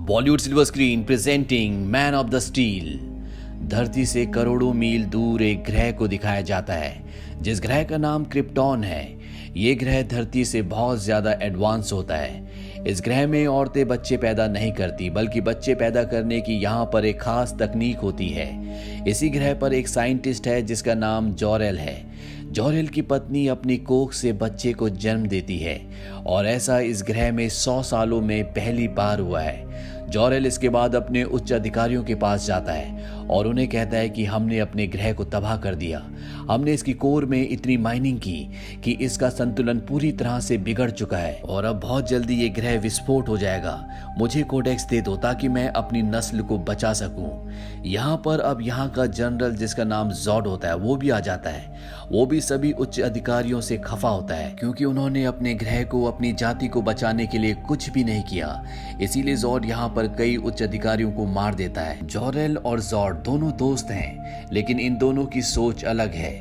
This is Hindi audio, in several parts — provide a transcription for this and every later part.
Bollywood silver screen presenting man of the steel. धरती से करोड़ों मील दूर एक ग्रह को दिखाया जाता है जिस ग्रह का नाम क्रिप्टॉन है। ये ग्रह धरती से बहुत ज्यादा एडवांस होता है। इस ग्रह में औरतें बच्चे पैदा नहीं करती बल्कि बच्चे पैदा करने की यहाँ पर एक खास तकनीक होती है। इसी ग्रह पर एक साइंटिस्ट है जिसका नाम जॉरेल है। जॉरेल की पत्नी अपनी कोख से बच्चे को जन्म देती है और ऐसा इस ग्रह में 100 सालों में पहली बार हुआ है। जॉरेल इसके बाद अपने उच्च अधिकारियों के पास जाता है और उन्हें कहता है कि हमने अपने ग्रह को तबाह कर दिया। हमने इसकी कोर में इतनी माइनिंग की कि इसका संतुलन पूरी तरह से बिगड़ चुका है और अब बहुत जल्दी ये ग्रह विस्फोट हो जाएगा। मुझे कोडेक्स दे दो ताकि मैं अपनी नस्ल को बचा सकूं। यहाँ पर अब यहाँ का जनरल जिसका नाम जॉड होता है वो भी आ जाता है। वो भी सभी उच्च अधिकारियों से खफा होता है क्योंकि उन्होंने अपने ग्रह को अपनी जाति को बचाने के लिए कुछ भी नहीं किया। इसीलिए जॉड यहाँ पर कई उच्च अधिकारियों को मार देता है। जॉरेल और जॉड दोनों दोस्त हैं लेकिन इन दोनों की सोच अलग है।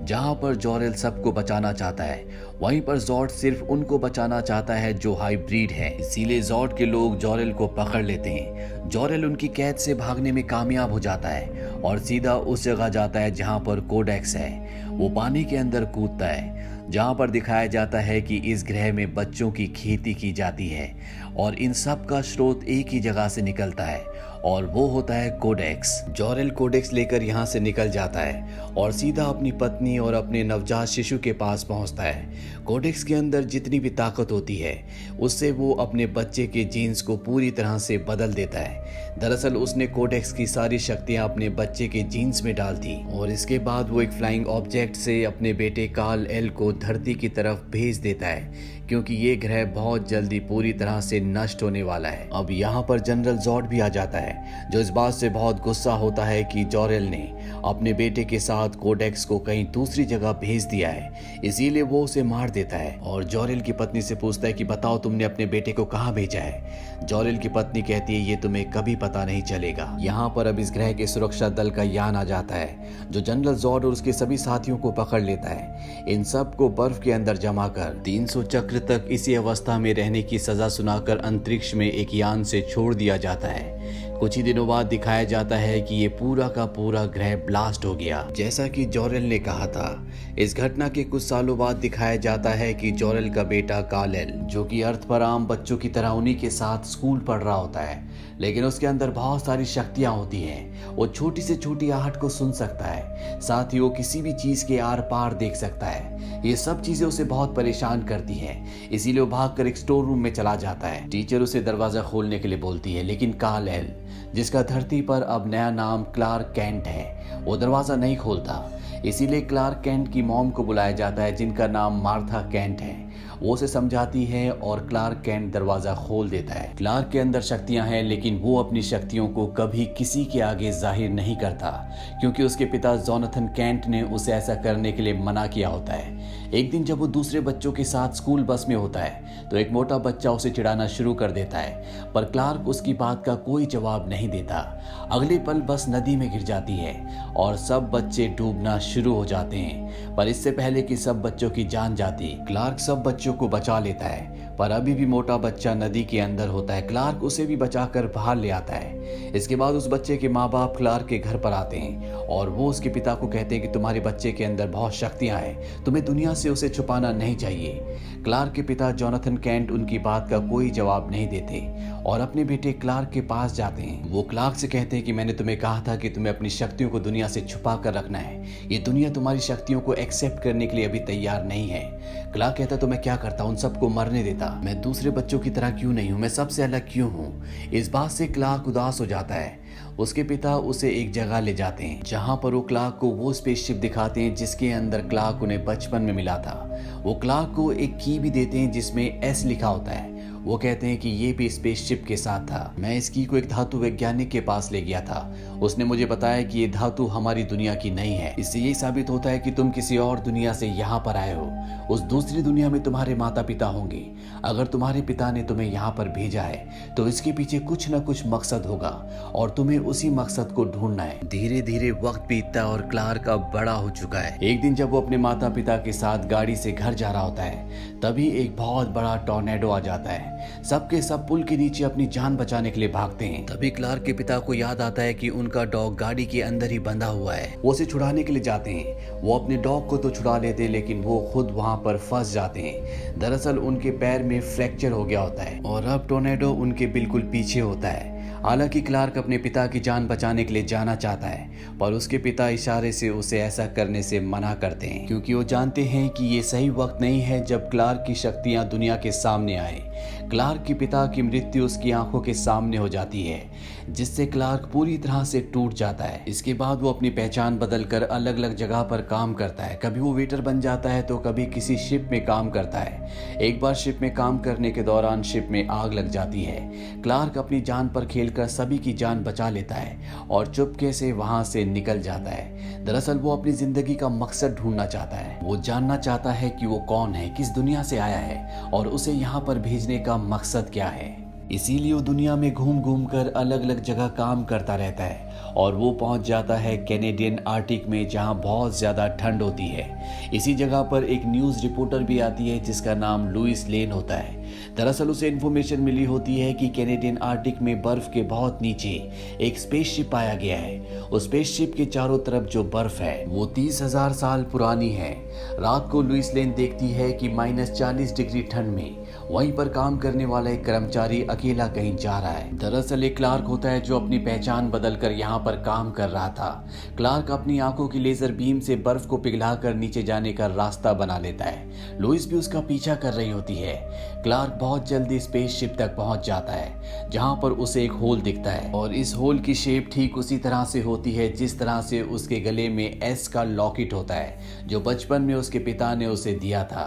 जहाँ पर जॉरेल सबको बचाना चाहता है वहीं पर जॉड सिर्फ उनको बचाना चाहता है जो हाइब्रिड है। इसीलिए जॉड के लोग जॉरेल को पकड़ लेते हैं। जॉरेल उनकी कैद से भागने में कामयाब हो जाता है और सीधा उस जगह जाता है जहाँ पर कोडेक्स है। वो पानी के अंदर कूदता है जहाँ पर दिखाया जाता है कि इस ग्रह में बच्चों की खेती की जाती है और इन सब का स्रोत एक ही जगह से निकलता है और वो होता है कोडेक्स। जॉरेल कोडेक्स लेकर यहाँ से निकल जाता है और सीधा अपनी पत्नी और अपने नवजात शिशु के पास पहुँचता है। कोडेक्स के अंदर जितनी भी ताकत होती है उससे वो अपने बच्चे के जीन्स को पूरी तरह से बदल देता है। दरअसल उसने कोडेक्स की सारी शक्तियाँ अपने बच्चे के जीन्स में डाल दी और इसके बाद वो एक फ्लाइंग ऑब्जेक्ट से अपने बेटे कार्ल एल को धरती की तरफ भेज देता है क्योंकि ये ग्रह बहुत जल्दी पूरी तरह से नष्ट होने वाला है। अब यहाँ पर जनरल जॉड भी आ जाता है जो इस बात से बहुत गुस्सा होता है कि जॉरेल ने अपने बेटे के साथ कोडेक्स को कहीं दूसरी जगह भेज दिया है, इसीलिए वो उसे मार देता है और जॉरेल की पत्नी से पूछता है कि बताओ तुमने अपने बेटे को कहाँ भेजा है। जॉरेल की पत्नी कहती है ये तुम्हें कभी पता नहीं चलेगा। यहाँ पर अब इस ग्रह के सुरक्षा दल का यान आ जाता है जो जनरल जॉड और उसके सभी साथियों को पकड़ लेता है। इन सब को बर्फ के अंदर जमा कर 300 चक्र तक इसी अवस्था में रहने की सजा सुनाकर अंतरिक्ष में एक यान से छोड़ दिया जाता है। कुछ ही दिनों बाद दिखाया जाता है कि ये पूरा का पूरा ग्रह ब्लास्ट हो गया जैसा कि जॉरेल ने कहा था। इस घटना के कुछ सालों बाद दिखाया जाता है कि जॉरेल का बेटा कार्ल जो कि अर्थ पर आम बच्चों की तरह उन्हीं के साथ स्कूल पढ़ रहा होता है लेकिन उसके अंदर बहुत सारी शक्तियां होती हैं। वो छोटी से छोटी आहट को सुन सकता है, साथ ही वो किसी भी चीज के आर पार देख सकता है। ये सब चीजें उसे बहुत परेशान करती हैं, इसीलिए वो भागकर एक स्टोर रूम में चला जाता है। टीचर उसे दरवाजा खोलने के लिए बोलती है लेकिन कार्ल जिसका धरती पर अब नया नाम क्लार्क कैंट है वो दरवाजा नहीं खोलता। इसीलिए क्लार्क कैंट की मॉम को बुलाया जाता है जिनका नाम मार्था कैंट है। वो उसे समझाती है और क्लार्क कैंट दरवाजा खोल देता है। क्लार्क के अंदर शक्तियां हैं लेकिन वो अपनी शक्तियों को कभी किसी के आगे जाहिर नहीं करता क्योंकि उसके पिता जोनाथन कैंट ने उसे ऐसा करने के लिए मना किया होता है। एक दिन जब वो दूसरे बच्चों के साथ स्कूल बस में होता है तो एक मोटा बच्चा उसे चिढ़ाना शुरू कर देता है पर क्लार्क उसकी बात का कोई जवाब नहीं देता। अगले पल बस नदी में गिर जाती है और सब बच्चे डूबना शुरू हो जाते हैं पर इससे पहले कि सब बच्चों की जान जाती क्लार्क सब बच्चों को बचा लेता है पर अभी भी मोटा बच्चा नदी के अंदर होता है। क्लार्क उसे भी बचाकर बाहर ले आता है। इसके बाद उस बच्चे के माँ बाप क्लार्क के घर पर आते हैं और वो उसके पिता को कहते हैं कि तुम्हारे बच्चे के अंदर बहुत शक्तियां हैं, तुम्हें दुनिया से उसे छुपाना नहीं चाहिए। क्लार्क के पिता जोनाथन कैंट उनकी बात का कोई जवाब नहीं देते और अपने बेटे क्लार्क के पास जाते हैं। वो क्लार्क से कहते हैं कि मैंने तुम्हें कहा था कि तुम्हें अपनी शक्तियों को दुनिया से छुपा कर रखना है। ये दुनिया तुम्हारी शक्तियों को एक्सेप्ट करने के लिए अभी तैयार नहीं है। क्लार्क कहता तो मैं क्या करता, उन सबको मरने देता। मैं दूसरे बच्चों की तरह क्यों नहीं हूँ, मैं सबसे अलग क्यों हूँ। इस बात से क्लार्क उदास हो जाता है। उसके पिता उसे एक जगह ले जाते हैं जहां पर वो क्लार्क को वो स्पेसशिप दिखाते हैं जिसके अंदर क्लार्क उन्हें बचपन में मिला था। वो क्लार्क को एक की भी देते हैं जिसमें एस लिखा होता है। वो कहते हैं कि ये भी स्पेसशिप के साथ था। मैं इस की को एक धातु वैज्ञानिक के पास ले गया था। उसने मुझे बताया कि ये धातु हमारी दुनिया की नहीं है। इससे यही साबित होता है कि तुम किसी और दुनिया से यहाँ पर आए हो। उस दूसरी दुनिया में तुम्हारे माता पिता होंगे। अगर तुम्हारे पिता ने तुम्हें यहाँ पर भेजा है तो इसके पीछे कुछ न कुछ मकसद होगा और तुम्हें उसी मकसद को ढूंढना है। धीरे धीरे वक्त बीतता है और क्लार्क अब बड़ा हो चुका है। एक दिन जब वो अपने माता पिता के साथ गाड़ी से घर जा रहा होता है तभी एक बहुत बड़ा टॉर्नेडो आ जाता है सबके सब पुल के नीचे अपनी जान बचाने के लिए भागते हैं। तभी क्लार्क के पिता को याद आता है कि उनका डॉग गाड़ी के अंदर ही बंधा हुआ है। वो उसे छुड़ाने के लिए जाते हैं। वो अपने डॉग को तो छुड़ा लेते लेकिन वो खुद वहां पर फंस जाते हैं। दरअसल उनके पैर में फ्रैक्चर हो गया होता है और अब टोर्नेडो उनके बिल्कुल पीछे होता है। हालांकि क्लार्क अपने पिता की जान बचाने के लिए जाना चाहता है, पर उसके पिता इशारे से उसे ऐसा करने से मना करते हैं, क्योंकि वो जानते हैं कि ये सही वक्त नहीं है जब क्लार्क की शक्तियां दुनिया के सामने आए। क्लार्क के पिता की मृत्यु उसकी आंखों के सामने हो जाती है, जिससे क्लार्क पूरी तरह से टूट जाता है। इसके बाद वो अपनी पहचान बदलकर अलग अलग जगह पर काम करता है। कभी वो वेटर बन जाता है तो कभी किसी शिप में काम करता है। एक बार शिप में काम करने के दौरान शिप में आग लग जाती है। क्लार्क अपनी जान पर खेलकर सभी की जान बचा लेता है और चुपके से वहां से निकल जाता है। दरअसल वो अपनी जिंदगी का मकसद ढूंढना चाहता है। वो जानना चाहता है कि वो कौन है, किस दुनिया से आया है और उसे यहाँ पर भेजने का मकसद क्या है। इसीलिए वो दुनिया में घूम घूम कर अलग अलग जगह काम करता रहता है और वो पहुंच जाता है कैनेडियन आर्टिक में, जहां बहुत ज़्यादा ठंड होती है। इसी जगह पर एक न्यूज़ रिपोर्टर भी आती है जिसका नाम लुइस लेन होता है। दरअसल उसे इन्फॉर्मेशन मिली होती है कि कैनेडियन आर्टिक में बर्फ के बहुत नीचे एक स्पेसशिप पाया गया है। उस स्पेसशिप के चारों तरफ जो बर्फ है वो 30,000 साल पुरानी है। रात को लुइस लेन देखती है कि -40 डिग्री ठंड में वहीं पर काम करने वाला एक कर्मचारी अकेला कहीं जा रहा है। दरअसल एक क्लार्क होता है जो अपनी पहचान बदलकर यहाँ पर काम कर रहा था। क्लार्क अपनी आंखों की लेजर बीम से बर्फ को पिघलाकर नीचे जाने का रास्ता बना लेता है। लुइस भी उसका पीछा कर रही होती है। क्लार्क बहुत जल्दी स्पेसशिप तक पहुंच जाता है, जहां पर उसे एक होल दिखता है और इस होल की शेप ठीक उसी तरह से होती है जिस तरह से उसके गले में एस का लॉकेट होता है, जो बचपन में उसके पिता ने उसे दिया था।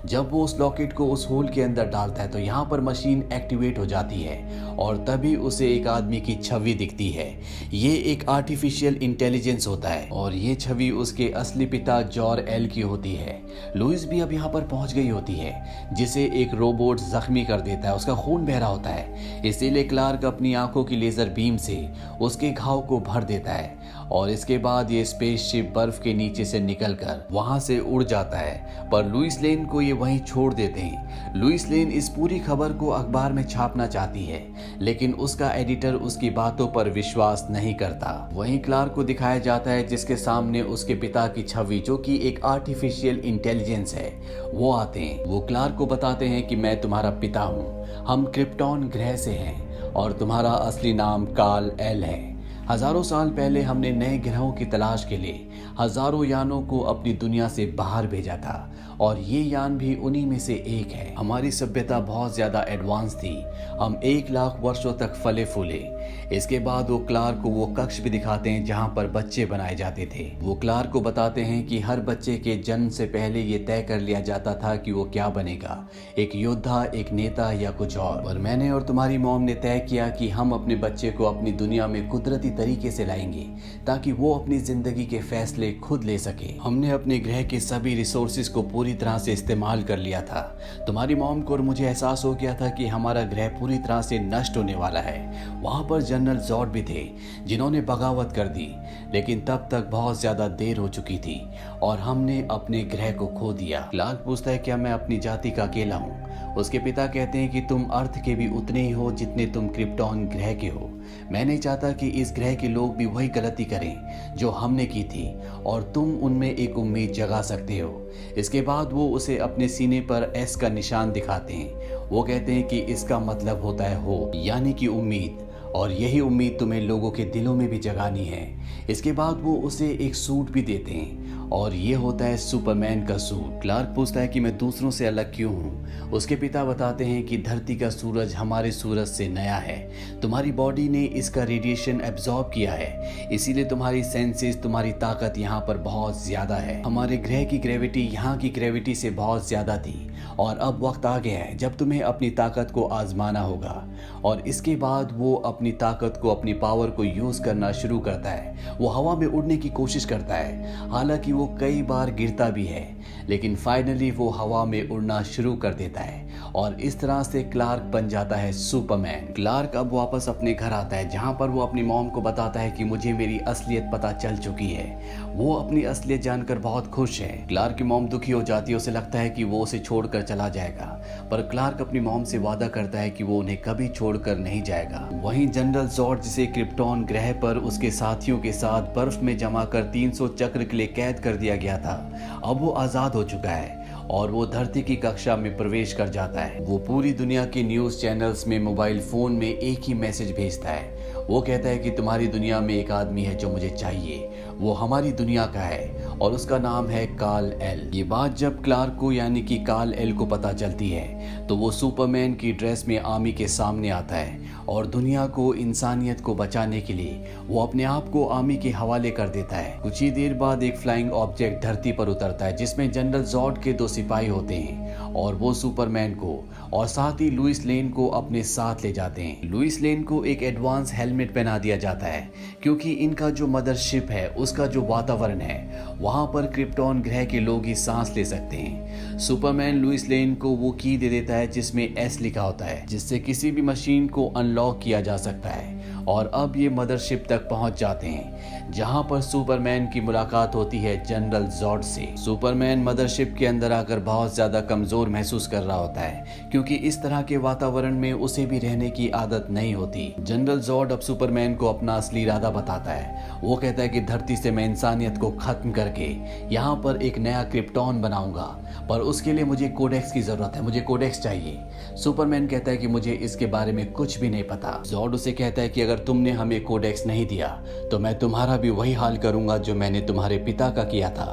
जब वो उस लॉकेट को उस होल के अंदर डालता है तो यहाँ पर मशीन एक्टिवेट हो जाती है और तभी उसे एक आदमी की छवि दिखती है। ये एक आर्टिफिशियल इंटेलिजेंस होता है और ये छवि उसके असली पिता जॉर एल की होती है। लुइस भी अब यहाँ पर पहुंच गई होती है, जिसे एक रोबोट जख्मी कर देता है। उसका खून बह रहा होता है, इसीलिए क्लार्क अपनी आंखों की लेजर बीम से उसके घाव को भर देता है और इसके बाद ये स्पेसशिप बर्फ के नीचे से निकलकर वहां से उड़ जाता है। पर लुइस लेन को ये वहीं छोड़ देते हैं। लुइस लेन इस पूरी खबर को अखबार में छापना चाहती है, लेकिन उसका एडिटर उसकी बातों पर विश्वास नहीं करता। वहीं क्लार्क को दिखाया जाता है जिसके सामने उसके पिता की छवि, जो कि एक आर्टिफिशियल इंटेलिजेंस है, वो आते हैं। वो क्लार्क को बताते हैं कि मैं तुम्हारा पिता हूँ, हम क्रिप्टॉन ग्रह से हैं और तुम्हारा असली नाम कार्ल एल है। हजारों साल पहले हमने नए ग्रहों की तलाश के लिए हजारों यानों को अपनी दुनिया से बाहर भेजा था और ये यान भी उन्हीं में से एक है। हमारी सभ्यता बहुत ज्यादा एडवांस थी, हम 1 लाख वर्षों तक फले फूले। इसके बाद वो क्लार्क को वो कक्ष भी दिखाते हैं जहाँ पर बच्चे बनाए जाते थे। वो क्लार्क को बताते हैं कि हर बच्चे के जन्म से पहले ये तय कर लिया जाता था कि वो क्या बनेगा, एक योद्धा, एक नेता या कुछ और मैंने और तुम्हारी मॉम ने तय किया कि हम अपने बच्चे को अपनी दुनिया में कुदरती तरीके से लाएंगे ताकि वो अपनी जिंदगी के फैसले खुद ले सके। हमने अपने ग्रह के सभी रिसोर्सेज को पूरी तरह से इस्तेमाल कर लिया था। तुम्हारी मॉम को और मुझे एहसास हो गया था कि हमारा ग्रह पूरी तरह से नष्ट होने वाला है। वहां पर जनरल जॉर्ड भी थे जिन्होंने बगावत कर दी, लेकिन तब तक बहुत ज्यादा देर हो चुकी थी और हमने अपने ग्रह को खो दिया। क्लार्क पूछता है क्या मैं अपनी जाति का अकेला हूँ? उसके पिता कहते हैं कि तुम अर्थ के भी उतने ही हो जितने तुम क्रिप्टॉन ग्रह के हो। मैं नहीं चाहता कि इस ग्रह के लोग भी वही गलती करें जो हमने की थी और तुम उनमें एक उम्मीद जगा सकते हो। इसके बाद वो उसे अपने सीने पर एस का निशान दिखाते हैं। वो कहते हैं कि इसका मतलब होता है होप, यानी कि उम्मीद, और यही उम्मीद तुम्हें लोगों के दिलों में भी जगानी है। इसके बाद वो उसे एक सूट भी देते हैं और ये होता है सुपरमैन का सूट। क्लार्क पूछता है कि मैं दूसरों से अलग क्यों हूँ? उसके पिता बताते हैं कि धरती का सूरज हमारे सूरज से नया है, तुम्हारी बॉडी ने इसका रेडिएशन एब्जॉर्ब किया है, इसीलिए तुम्हारी सेंसेस, तुम्हारी ताकत यहाँ पर बहुत ज्यादा है। हमारे ग्रह की ग्रेविटी यहाँ की ग्रेविटी से बहुत ज्यादा थी और अब वक्त आ गया है जब तुम्हें अपनी ताकत को आजमाना होगा। और इसके बाद वो अपनी ताकत को, अपनी पावर को यूज करना शुरू करता है। वो हवा में उड़ने की कोशिश करता है, हालांकि वो कई बार गिरता भी है, लेकिन फाइनली वो हवा में उड़ना शुरू कर देता है और इस तरह से क्लार्क बन जाता है सुपरमैन। क्लार्क अब वापस अपने घर आता है जहां पर वो अपनी मॉम को बताता है कि मुझे मेरी असलियत पता चल चुकी है। वो अपनी असलियत जानकर बहुत खुश है। क्लार्क की मॉम दुखी हो जाती है, उसे लगता है कि वो उसे छोड़कर चला जाएगा, पर क्लार्क अपनी मॉम से वादा करता है कि वो उन्हें कभी छोड़कर नहीं जाएगा। वहीं जनरल जॉर्ड, जिसे क्रिप्टॉन ग्रह पर उसके साथियों के साथ बर्फ में जमा कर 300 चक्र के लिए कैद कर दिया गया था, अब वो आजाद हो चुका है और वो धरती की कक्षा में प्रवेश कर जाता है। वो पूरी दुनिया के न्यूज चैनल्स में मोबाइल फोन में एक ही मैसेज भेजता है। वो कहता है कि तुम्हारी दुनिया में एक आदमी है जो मुझे चाहिए, वो हमारी दुनिया का है और उसका नाम है कार्ल एल। ये बात जब क्लार्क को यानी कि कार्ल एल को पता चलती है तो वो सुपरमैन की ड्रेस में आर्मी के सामने आता है और दुनिया को, इंसानियत को बचाने के लिए वो अपने आप को आर्मी के हवाले कर देता है। कुछ ही देर बाद एक फ्लाइंग ऑब्जेक्ट धरती पर उतरता है जिसमें जनरल जॉर्ड के 2 सिपाही होते हैं और वो सुपरमैन को और साथ ही लुइस लेन को अपने साथ ले जाते हैं। लुइस लेन को एक एडवांस हेलमेट पहना दिया जाता है क्योंकि इनका जो मदरशिप है उसका जो वातावरण है वहां पर क्रिप्टॉन ग्रह के लोग ही सांस ले सकते हैं। सुपरमैन लुइस लेन को वो की दे देता है जिसमें एस लिखा होता है, जिससे किसी भी मशीन को अनलॉक किया जा सकता है और अब ये मदरशिप तक पहुंच जाते हैं जहां पर सुपरमैन की मुलाकात होती है जनरल जॉर्ड से। सुपरमैन मदरशिप के अंदर आकर बहुत ज्यादा कमजोर महसूस कर रहा होता है क्योंकि इस तरह के वातावरण में उसे भी रहने की आदत नहीं होती। जनरल जॉर्ड अब सुपरमैन को अपना असली इरादा बताता है। वो कहता है कि धरती से मैं इंसानियत को खत्म करके यहाँ पर एक नया क्रिप्टॉन बनाऊंगा, पर उसके लिए मुझे कोडेक्स की जरूरत है, मुझे कोडेक्स चाहिए। सुपरमैन कहता है कि मुझे इसके बारे में कुछ भी नहीं पता। जॉर्ड उसे कहता है कि अगर तुमने हमें कोडेक्स नहीं दिया तो मैं तुम्हारा भी वही हाल करूंगा जो मैंने तुम्हारे पिता का किया था।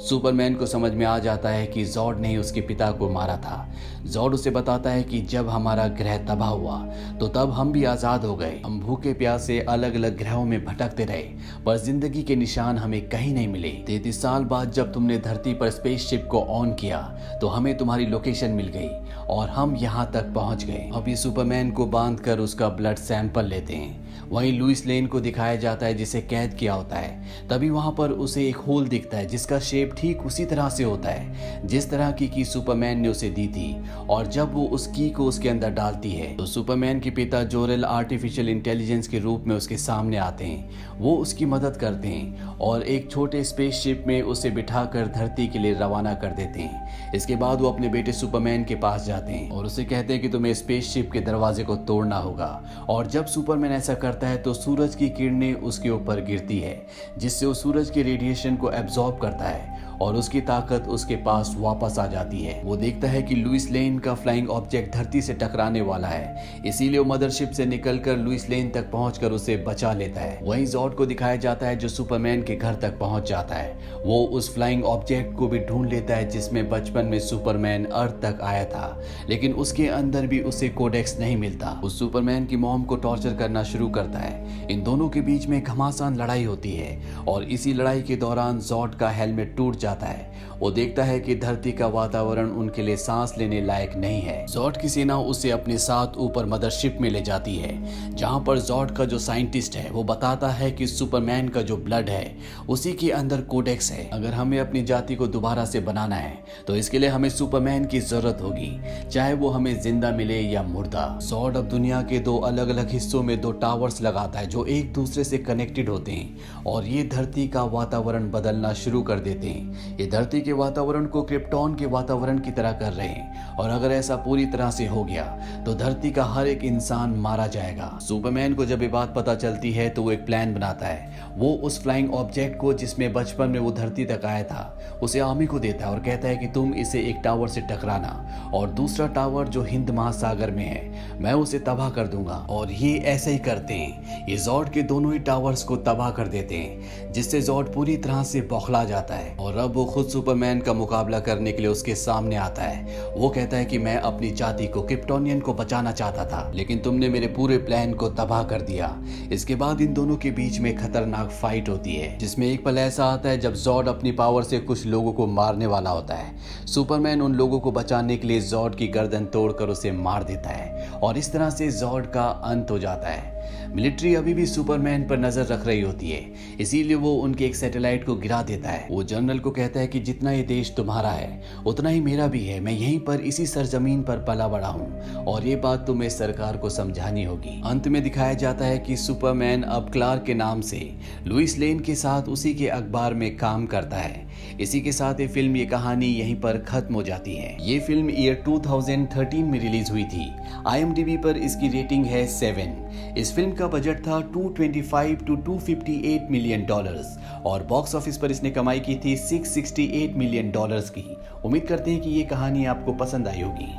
सुपरमैन को समझ में आ जाता है कि जॉर्ड ने उसके पिता को मारा था। जॉर्ड उसे बताता है कि जब हमारा ग्रह तबाह हुआ तो तब हम भी आजाद हो गए। हम भूखे प्यासे अलग अलग ग्रहों में भटकते रहे पर जिंदगी के निशान हमें कहीं नहीं मिले। 33 साल बाद जब तुमने धरती पर स्पेसशिप को ऑन किया तो हमें तुम्हारी लोकेशन मिल गई और हम यहाँ तक पहुँच गए। अभी सुपरमैन को बांधकर उसका ब्लड सैंपल लेते हैं। वहीं लुइस लेन को दिखाया जाता है जिसे कैद किया होता है। तभी वहां पर उसे एक होल दिखता है जिसका शेप ठीक उसी तरह से होता है जिस तरह की सुपरमैन ने उसे दी थी और जब वो उस की को उसके अंदर डालती है तो सुपरमैन के पिता जोरेल आर्टिफिशियल इंटेलिजेंस के रूप में उसके सामने आते हैं। वो उसकी मदद करते हैं और एक छोटे स्पेसशिप में उसे बिठाकर धरती के लिए रवाना कर देते हैं। इसके बाद वो अपने बेटे सुपरमैन के पास जाते हैं और उसे कहते हैं कि तुम्हें स्पेसशिप के दरवाजे को तोड़ना होगा। और जब सुपरमैन ऐसा करता है तो सूरज की किरणें उसके ऊपर गिरती है जिससे वो सूरज के रेडिएशन को एब्जॉर्ब करता है और उसकी ताकत उसके पास वापस आ जाती है। वो देखता है कि लुइस लेन का फ्लाइंग ऑब्जेक्ट धरती से टकराने वाला है, इसीलिए वो मदरशिप से निकलकर लुइस लेन तक पहुंचकर उसे बचा लेता है। वहीं जॉर्ड को दिखाया जाता है जो सुपरमैन के घर तक पहुंच जाता है। वो उस फ्लाइंग ऑब्जेक्ट को भी ढूंढ लेता है जिसमें बचपन में सुपरमैन अर्थ तक आया था, लेकिन उसके अंदर भी उसे कोडेक्स नहीं मिलता। उस सुपरमैन की मॉम को टॉर्चर करना शुरू करता है। इन दोनों के बीच में घमासान लड़ाई होती है और इसी लड़ाई के दौरान जॉर्ड का हेलमेट टूट जाता है। वो देखता है कि धरती का वातावरण उनके लिए सांस लेने लायक नहीं है। जॉर्ड की सेना उसे अपने साथ ऊपर मदरशिप में ले जाती है जहां पर जॉर्ड का जो साइंटिस्ट है वो बताता है कि सुपरमैन का जो ब्लड है उसी के अंदर कोडेक्स है। अगर हमें अपनी जाति को दोबारा से बनाना है तो इसके लिए हमें सुपरमैन की जरूरत होगी, चाहे वो हमें जिंदा मिले या मुर्दा। जॉर्ड अब दुनिया के 2 अलग अलग हिस्सों में 2 टावर्स लगाता है जो एक दूसरे से कनेक्टेड होते हैं और ये धरती का वातावरण बदलना शुरू कर देते हैं। ये धरती के वातावरण को क्रिप्टॉन के वातावरण की तरह कर रहे हैं और अगर ऐसा पूरी तरह से हो गया तो धरती का हर एक इंसान मारा जाएगा। सुपरमैन को जब ये बात पता चलती है तो वो एक प्लान बनाता है। वो उस फ्लाइंग ऑब्जेक्ट को जिसमें बचपन में वो धरती तक आया था उसे आर्मी को देता है और कहता है कि तुम इसे एक टावर से टकराना और दूसरा टावर जो हिंद महासागर में है मैं उसे तबाह कर दूंगा। और ये ऐसे ही करते हैं, ये जॉर्ड के दोनों ही टावर्स को तबाह कर देते हैं जिससे जॉर्ड पूरी तरह से बौखला जाता है और अब वो खुद सुपरमैन का मुकाबला करने के लिए उसके सामने आता है। वो कहता है कि मैं अपनी जाति को, क्रिप्टोनियन को बचाना चाहता था लेकिन तुमने मेरे पूरे प्लान को तबाह कर दिया। इसके बाद इन दोनों के बीच में खतरनाक फाइट होती है जिसमें एक पल ऐसा आता है जब जॉर्ड अपनी पावर से कुछ लोगों को मारने वाला होता है। सुपरमैन उन लोगों को बचाने के लिए जॉर्ड की गर्दन तोड़कर उसे मार देता है और इस तरह से जॉर्ड का अंत हो जाता है। मिलिट्री अभी भी सुपरमैन पर नजर रख रही होती है, इसीलिए वो उनके एक सैटेलाइट को गिरा देता है। वो जनरल को कहता है कि जितना ये देश तुम्हारा है उतना ही मेरा भी है, मैं यहीं पर इसी सरजमीन पर पला बड़ा हूँ और ये बात तुम्हें सरकार को समझानी होगी। अंत में दिखाया जाता है कि सुपरमैन अब क्लार्क के नाम से लुइस लेन के साथ उसी के अखबार में काम करता है। इसी के साथ ये फिल्म, ये कहानी यहीं पर खत्म हो जाती है। ये फिल्म ईयर 2013 में रिलीज हुई थी। IMDb पर इसकी रेटिंग है 7। इस फिल्म का बजट था 225 to 258 मिलियन डॉलर्स और बॉक्स ऑफिस पर इसने कमाई की थी 668 मिलियन डॉलर्स की। उम्मीद करते हैं कि ये कहानी आपको पसंद आई होगी।